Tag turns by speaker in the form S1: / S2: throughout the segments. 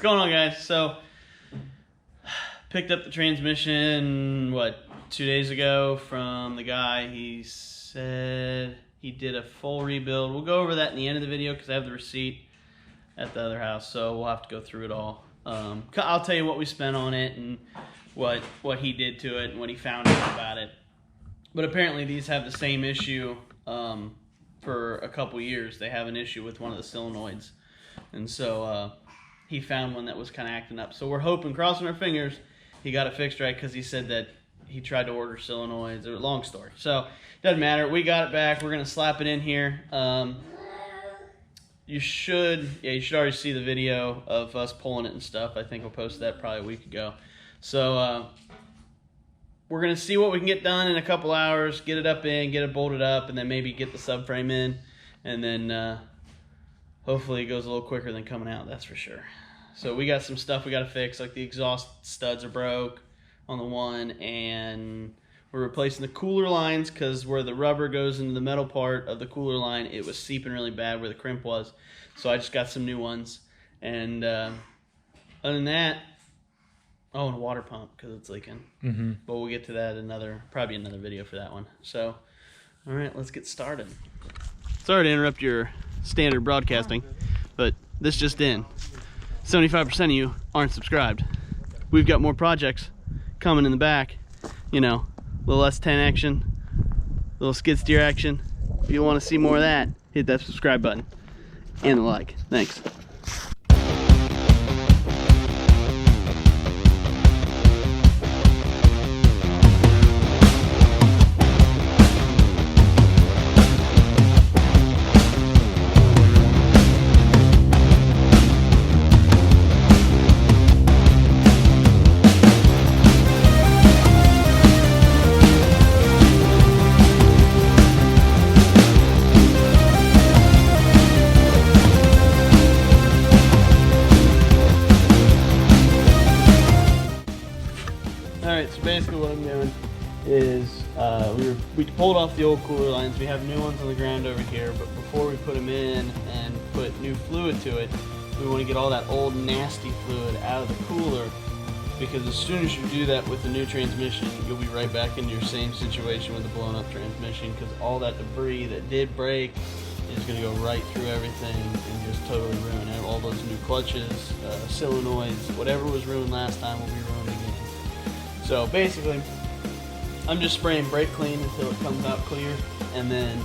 S1: What's going on, guys? So, picked up the transmission, 2 days ago from the guy. He said he did a full rebuild. We'll go over that in the end of the video because I have the receipt at the other house, so we'll have to go through it all. I'll tell you what we spent on it and what he did to it and what he found out about it. But apparently these have the same issue for a couple years. They have an issue with one of the solenoids. And so he found one that was kind of acting up. So we're hoping, crossing our fingers, he got it fixed right, because he said that he tried to order solenoids. Long story. So doesn't matter. We got it back. We're going to slap it in here. You should already see the video of us pulling it and stuff. I think we'll post that probably a week ago. So we're going to see what we can get done in a couple hours, get it up in, get it bolted up, and then maybe get the subframe in. And then hopefully it goes a little quicker than coming out, that's for sure. So we got some stuff we got to fix, like the exhaust studs are broke on the one, and we're replacing the cooler lines because where the rubber goes into the metal part of the cooler line, it was seeping really bad where the crimp was. So I just got some new ones. And other than that, oh, and a water pump because it's leaking. But we'll get to that probably another video for that one. So, all right, let's get started. Sorry to interrupt your standard broadcasting, but this just in. 75% of you aren't subscribed. We've got more projects coming in the back. You know, little S10 action, little skid steer action. If you want to see more of that, hit that subscribe button and the like. Thanks. So basically what I'm doing is we pulled off the old cooler lines. We have new ones on the ground over here, but before we put them in and put new fluid to it, we want to get all that old nasty fluid out of the cooler, because as soon as you do that with the new transmission, you'll be right back into your same situation with the blown up transmission, because all that debris that did break is going to go right through everything and just totally ruin it. All those new clutches, solenoids, whatever was ruined last time will be ruined again. So basically, I'm just spraying brake clean until it comes out clear, and then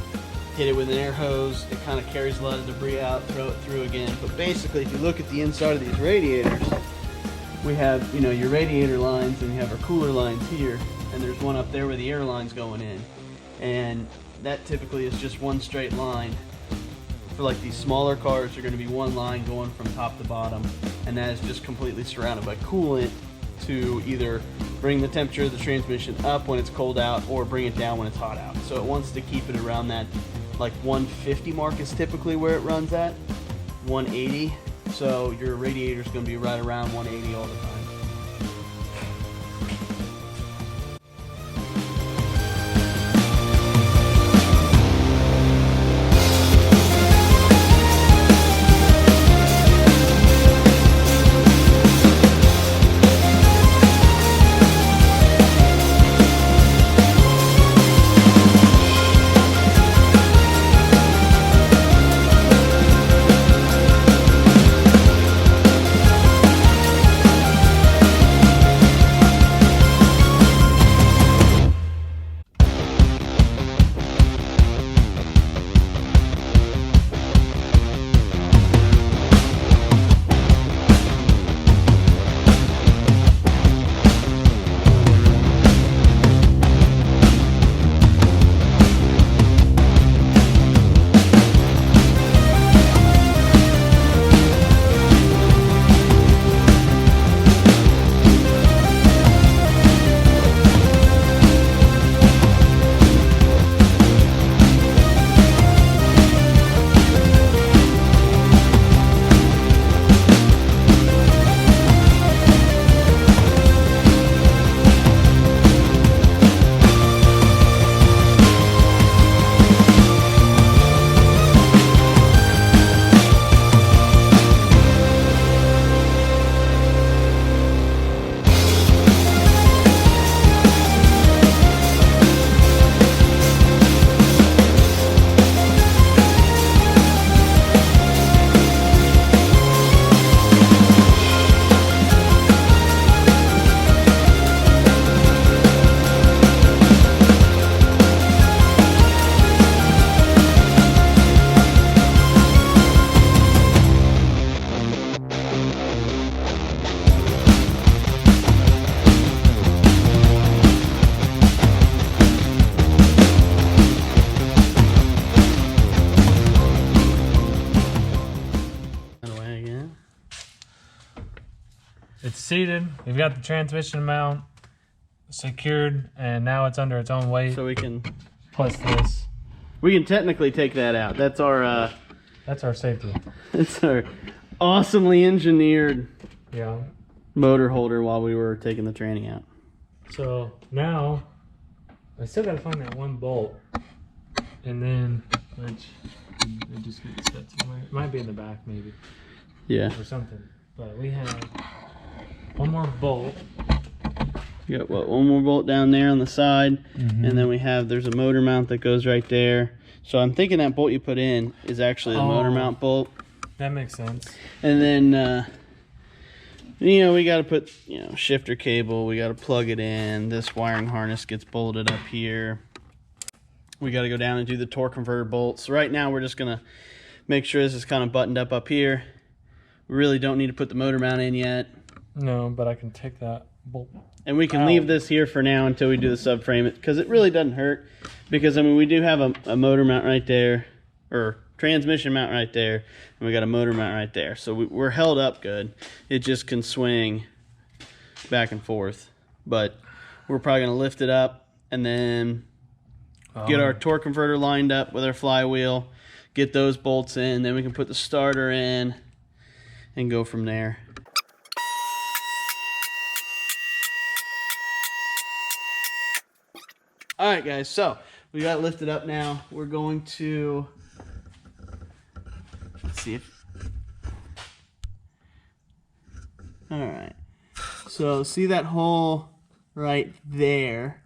S1: hit it with an air hose. It kind of carries a lot of debris out, throw it through again. But basically, if you look at the inside of these radiators, we have, you know, your radiator lines, and we have our cooler lines here, and there's one up there where the air line's going in. And that typically is just one straight line. For like these smaller cars, they're going to be one line going from top to bottom, and that is just completely surrounded by coolant to either bring the temperature of the transmission up when it's cold out or bring it down when it's hot out. So it wants to keep it around that like 150 mark is typically where it runs at, 180. So your radiator is going to be right around 180 all the time.
S2: it's seated. We've got the transmission mount secured, and now it's under its own weight.
S1: So we can
S2: plus this.
S1: We can technically take that out. That's our
S2: safety.
S1: It's our awesomely engineered motor holder while we were taking the tranny out.
S2: So now I still gotta find that one bolt, and then which it just gets set somewhere. It might be in the back maybe.
S1: Yeah.
S2: Or something. But we have one more bolt.
S1: You got one more bolt down there on the side, and then there's a motor mount that goes right there. So I'm thinking that bolt you put in is actually the motor mount bolt.
S2: That makes sense.
S1: And then we got to put shifter cable. We got to plug it in. This wiring harness gets bolted up here. We got to go down and do the torque converter bolts. So right now we're just gonna make sure this is kind of buttoned up here. We really don't need to put the motor mount in yet.
S2: No, but I can take that bolt.
S1: And we can leave this here for now until we do the subframe, because it really doesn't hurt. Because I mean, we do have a motor mount right there, or transmission mount right there, and we got a motor mount right there. So we're held up good. It just can swing back and forth. But we're probably gonna lift it up and then get our torque converter lined up with our flywheel, get those bolts in, then we can put the starter in and go from there. All right, guys, so we got it lifted up now. We're going to, let's see if, all right. So see that hole right there?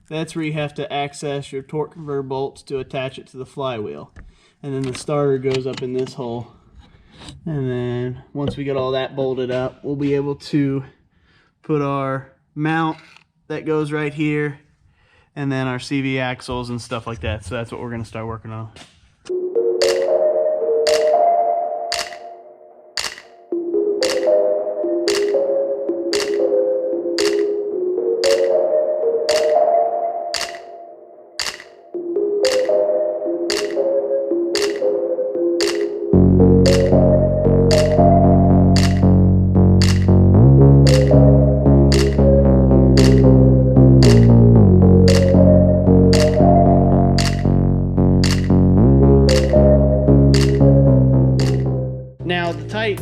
S1: That's where you have to access your torque converter bolts to attach it to the flywheel. And then the starter goes up in this hole. And then once we get all that bolted up, we'll be able to put our mount that goes right here, and then our CV axles and stuff like that. So that's what we're going to start working on. Now the tight,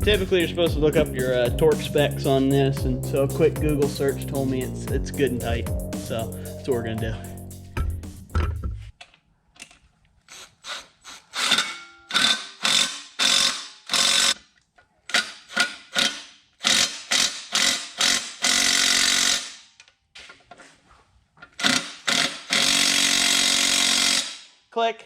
S1: typically you're supposed to look up your torque specs on this, and so a quick Google search told me it's good and tight. So that's what we're gonna do. Click.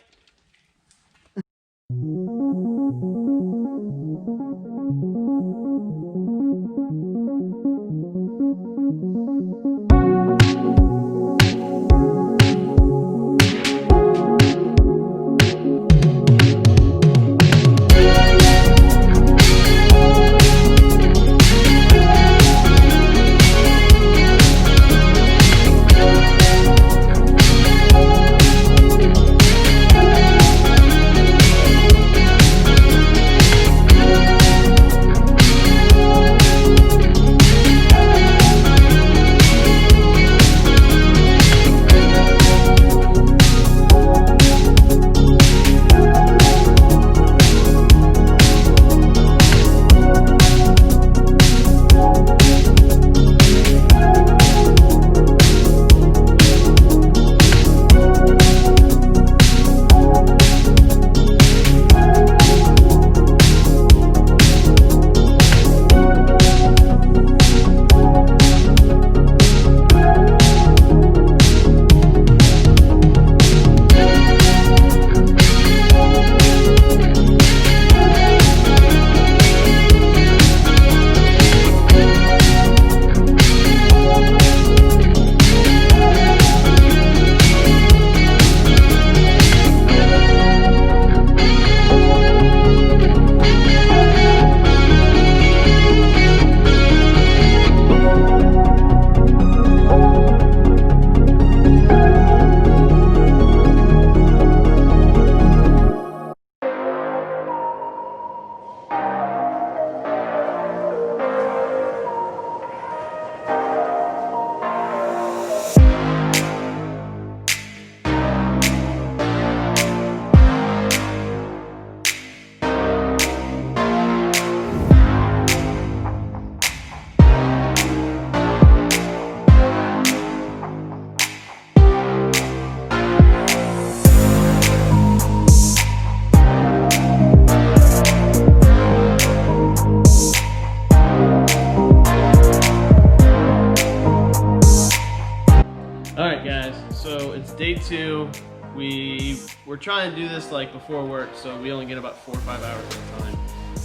S1: we're trying to do this like before work, so we only get about 4 or 5 hours at a time.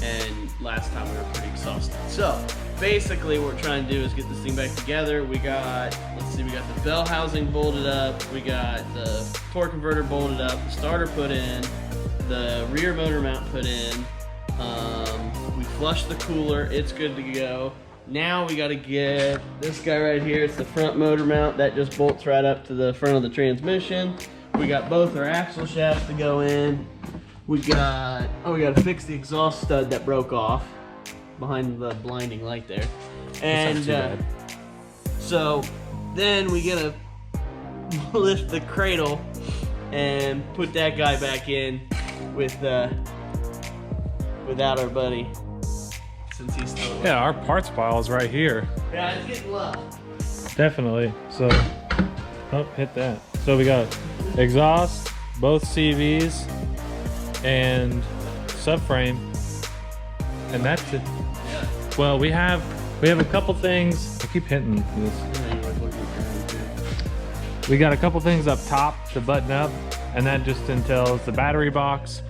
S1: And last time we were pretty exhausted. So basically what we're trying to do is get this thing back together. We got, let's see, we got the bell housing bolted up, we got the torque converter bolted up, the starter put in, the rear motor mount put in, we flushed the cooler, it's good to go. Now we got to get this guy right here. It's the front motor mount that just bolts right up to the front of the transmission. We got both our axle shafts to go in. We got to fix the exhaust stud that broke off behind the blinding light there. And so then we gotta lift the cradle and put that guy back in without our buddy, since he's still alive.
S2: Yeah, our parts pile is right here.
S1: Yeah, it's getting low.
S2: Definitely. So, oh, hit that. So we got exhaust, both CVs, and subframe, and that's it.
S1: Yeah.
S2: Well, we have a couple things. I keep hitting this. We got a couple things up top to button up, and that just entails the battery box.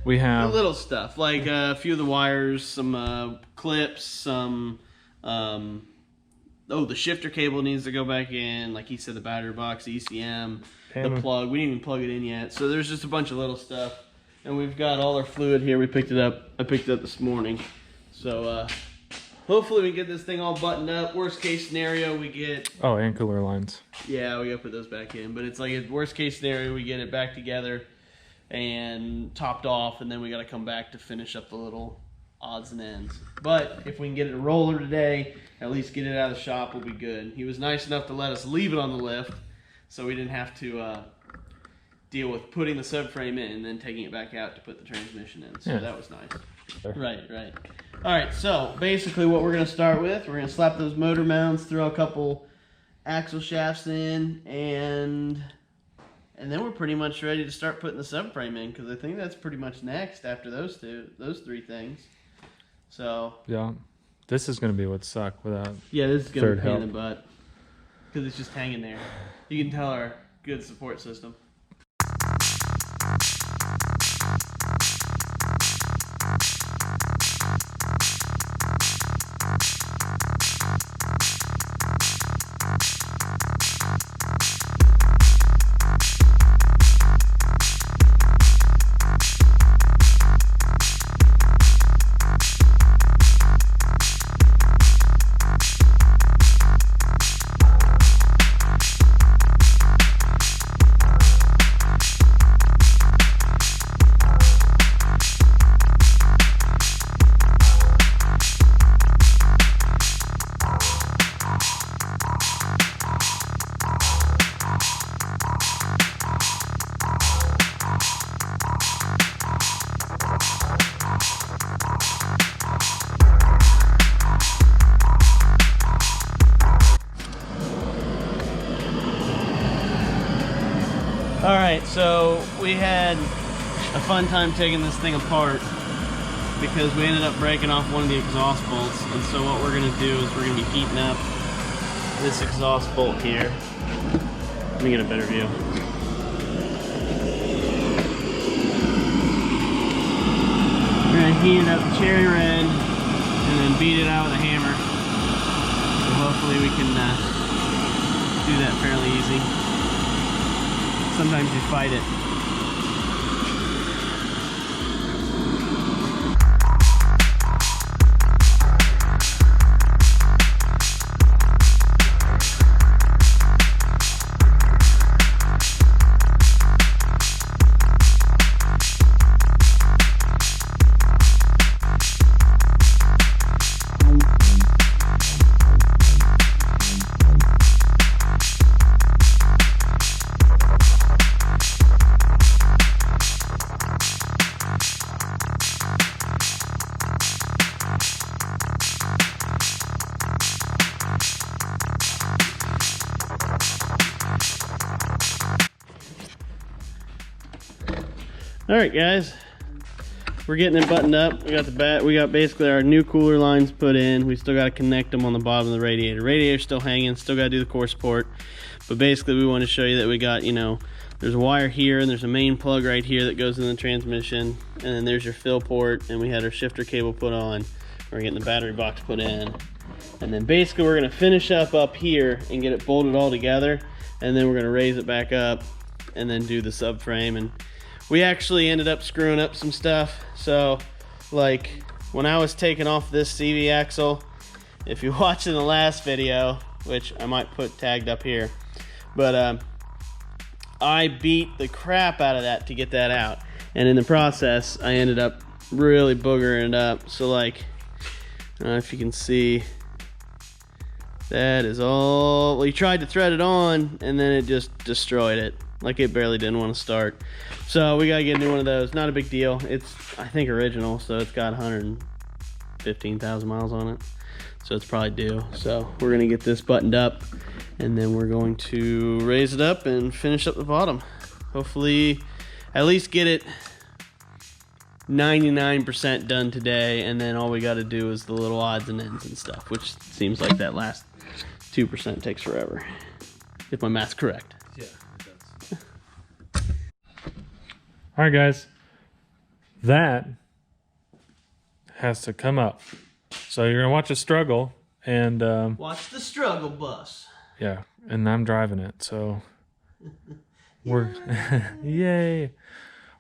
S2: We have
S1: the little stuff like a few of the wires, some clips, some the shifter cable needs to go back in. Like he said, the battery box, the ECM, the plug. We didn't even plug it in yet. So there's just a bunch of little stuff. And we've got all our fluid here. We picked it up. I picked it up this morning. So hopefully we get this thing all buttoned up. Worst case scenario, we get...
S2: Oh, and cooler lines.
S1: Yeah, we got to put those back in. But it's like a worst case scenario, we get it back together and topped off. And then we got to come back to finish up the little odds and ends. But if we can get it a roller today, at least get it out of the shop, we'll be good. He was nice enough to let us leave it on the lift, so we didn't have to... deal with putting the subframe in and then taking it back out to put the transmission in. So that was nice. Right. All right, so basically what we're going to start with, we're going to slap those motor mounts, throw a couple axle shafts in, and then we're pretty much ready to start putting the subframe in, because I think that's pretty much next after those three things. So
S2: yeah, this is going to be what suck without
S1: this is going to be a pain in
S2: help.
S1: the butt, because it's just hanging there. You can tell our good support system. Alright, so we had a fun time taking this thing apart because we ended up breaking off one of the exhaust bolts, and so what we're going to do is we're going to be heating up this exhaust bolt here. Let me get a better view. We're going to heat it up cherry red and then beat it out with a hammer. So hopefully we can do that fairly easy. Sometimes you fight it. All right, guys, we're getting it buttoned up. We got basically our new cooler lines put in. We still got to connect them on the bottom of the radiator. Radiator's still hanging, still got to do the core support. But basically we want to show you that we got, you know, there's a wire here, and there's a main plug right here that goes in the transmission, and then there's your fill port, and we had our shifter cable put on. We're getting the battery box put in, and then basically we're gonna finish up here and get it bolted all together, and then we're gonna raise it back up and then do the subframe. And we actually ended up screwing up some stuff. So like when I was taking off this CV axle, if you watched in the last video, which I might put tagged up here, but I beat the crap out of that to get that out, and in the process I ended up really boogering it up. So like, I don't know if you can see, that is all, well, you tried to thread it on and then it just destroyed it. Like it barely didn't want to start. So we gotta get a new one of those. Not a big deal. It's, I think, original, so it's got 115,000 miles on it. So it's probably due. So we're gonna get this buttoned up, and then we're going to raise it up and finish up the bottom. Hopefully at least get it 99% done today, and then all we got to do is the little odds and ends and stuff, which seems like that last 2% takes forever, if my math's correct.
S2: Yeah, it does. All right, guys, that has to come up. So you're gonna watch a struggle, and
S1: watch the struggle bus.
S2: Yeah, and I'm driving it, so we're yay.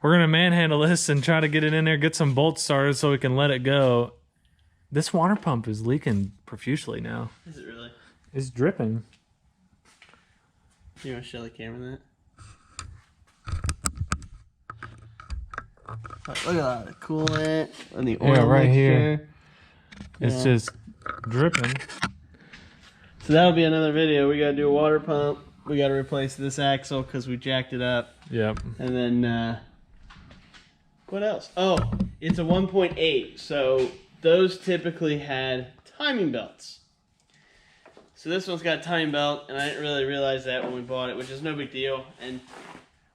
S2: We're gonna manhandle this and try to get it in there, get some bolts started so we can let it go. This water pump is leaking profusely now.
S1: Is it really?
S2: It's dripping.
S1: You want to show the camera that? Look at that, the coolant and the oil
S2: right
S1: mixture.
S2: Here. It's just dripping.
S1: So that'll be another video. We gotta do a water pump. We gotta replace this axle because we jacked it up.
S2: Yep.
S1: And then what else? Oh, it's a 1.8. So those typically had timing belts. So this one's got a timing belt, and I didn't really realize that when we bought it, which is no big deal. And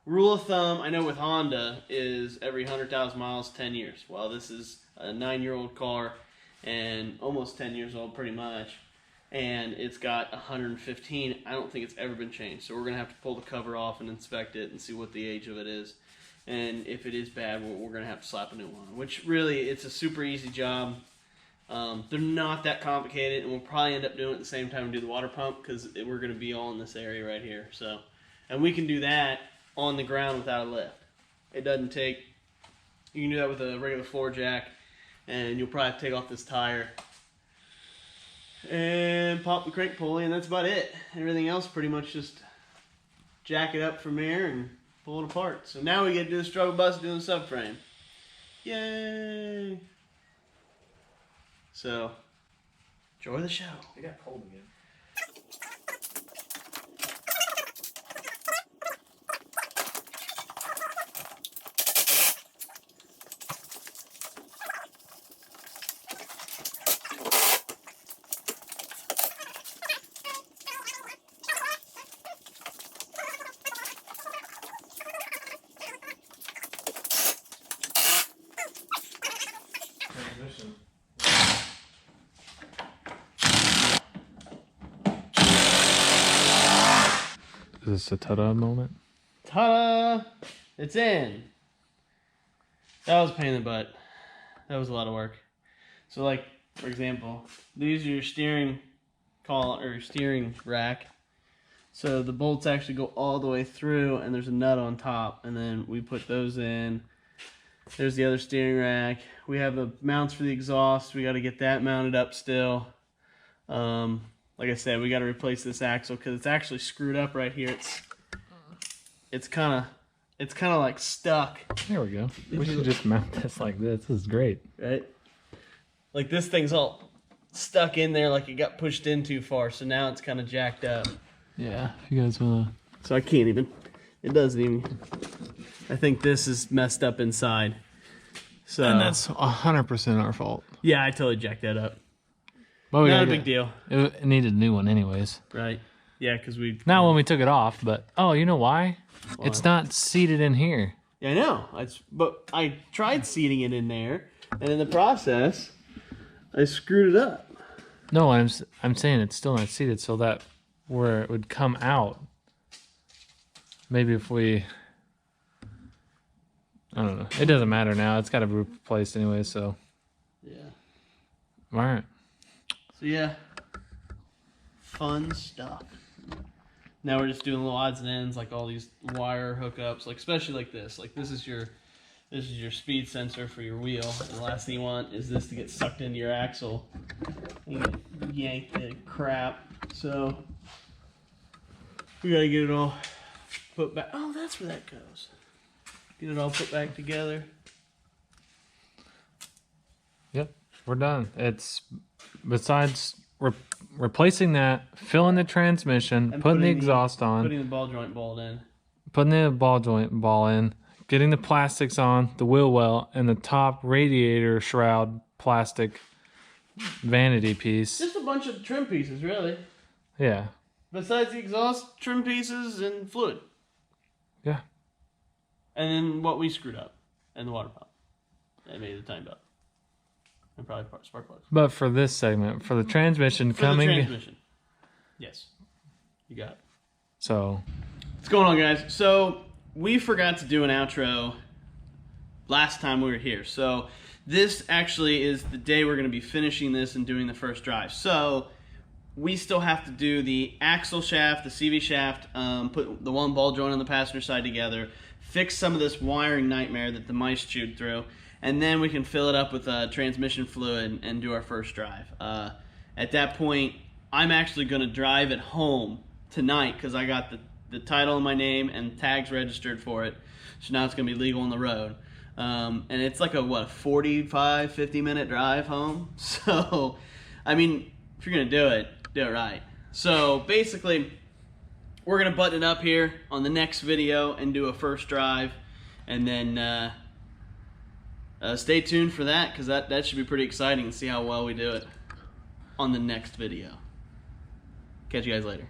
S1: rule of thumb, I know with Honda, is every 100,000 miles, 10 years. Well, this is a 9-year-old car and almost 10 years old pretty much. And it's got 115. I don't think it's ever been changed. So we're going to have to pull the cover off and inspect it and see what the age of it is. And if it is bad, we're going to have to slap a new one on, which really, it's a super easy job. They're not that complicated, and we'll probably end up doing it at the same time we do the water pump, because we're going to be all in this area right here. So, and we can do that on the ground without a lift. It doesn't take, you can do that with a regular floor jack, and you'll probably have to take off this tire and pop the crank pulley, and that's about it. Everything else pretty much just jack it up from there and pull it apart. So now we get to do the struggle bus doing the subframe. Yay! So, enjoy the show.
S2: It got cold again. Transition. Is this a ta-da moment?
S1: Ta-da! It's in. That was a pain in the butt. That was a lot of work. So, like, for example, these are your steering column or steering rack. So the bolts actually go all the way through, and there's a nut on top, and then we put those in. There's the other steering rack. We have the mounts for the exhaust. We got to get that mounted up still. Like I said, we got to replace this axle because it's actually screwed up right here. It's kind of like stuck.
S2: There we go. We should just mount this like this. This is great.
S1: Right? Like this thing's all stuck in there like it got pushed in too far, so now it's kind of jacked up.
S2: Yeah, if you guys wanna.
S1: So I can't even. It doesn't even. I think this is messed up inside. So.
S3: And that's 100% our fault.
S1: Yeah, I totally jacked that up.
S3: But
S1: Not a big deal.
S3: It needed a new one anyways.
S1: Right. Yeah, because we...
S3: Not when we took it off, but... Oh, you know why?
S1: Why?
S3: It's not seated in here.
S1: Yeah, I know. But I tried seating it in there, and in the process, I screwed it up.
S3: No, I'm saying it's still not seated, so that where it would come out. Maybe if we I don't know. It doesn't matter now. It's got to be replaced anyway. So
S1: Yeah.
S3: all right.
S1: So yeah, fun stuff. Now we're just doing little odds and ends, like all these wire hookups, like especially like this. Like this is your speed sensor for your wheel. And the last thing you want is this to get sucked into your axle and yank the crap. So we gotta get it all put back. Oh, that's where that goes. Get it all put back together.
S3: Yep, we're done. It's besides replacing that, filling the transmission,
S1: And
S3: putting the exhaust on,
S1: putting the ball joint bolt in.
S3: putting the ball joint ball in, getting the plastics on, the wheel well, and the top radiator shroud plastic vanity piece.
S1: Just a bunch of trim pieces, really.
S3: Yeah.
S1: Besides the exhaust, trim pieces, and fluid.
S3: Yeah.
S1: And then what we screwed up. And the water pump. That made the time belt. And probably spark plugs.
S3: But for this segment, for the transmission
S1: For
S3: coming.
S1: the transmission. Yes. You got it.
S3: So.
S1: What's going on, guys? So, we forgot to do an outro last time we were here. So, this actually is the day we're going to be finishing this and doing the first drive. So, we still have to do the axle shaft, the CV shaft, put the one ball joint on the passenger side together, fix some of this wiring nightmare that the mice chewed through, and then we can fill it up with transmission fluid and do our first drive. At that point, I'm actually going to drive it home tonight because I got the title in my name and tags registered for it. So now it's going to be legal on the road. And it's like a 45, 50-minute drive home. So, I mean, if you're going to do it right. So, basically, we're going to button it up here on the next video and do a first drive. And then stay tuned for that because that should be pretty exciting and see how well we do it on the next video. Catch you guys later.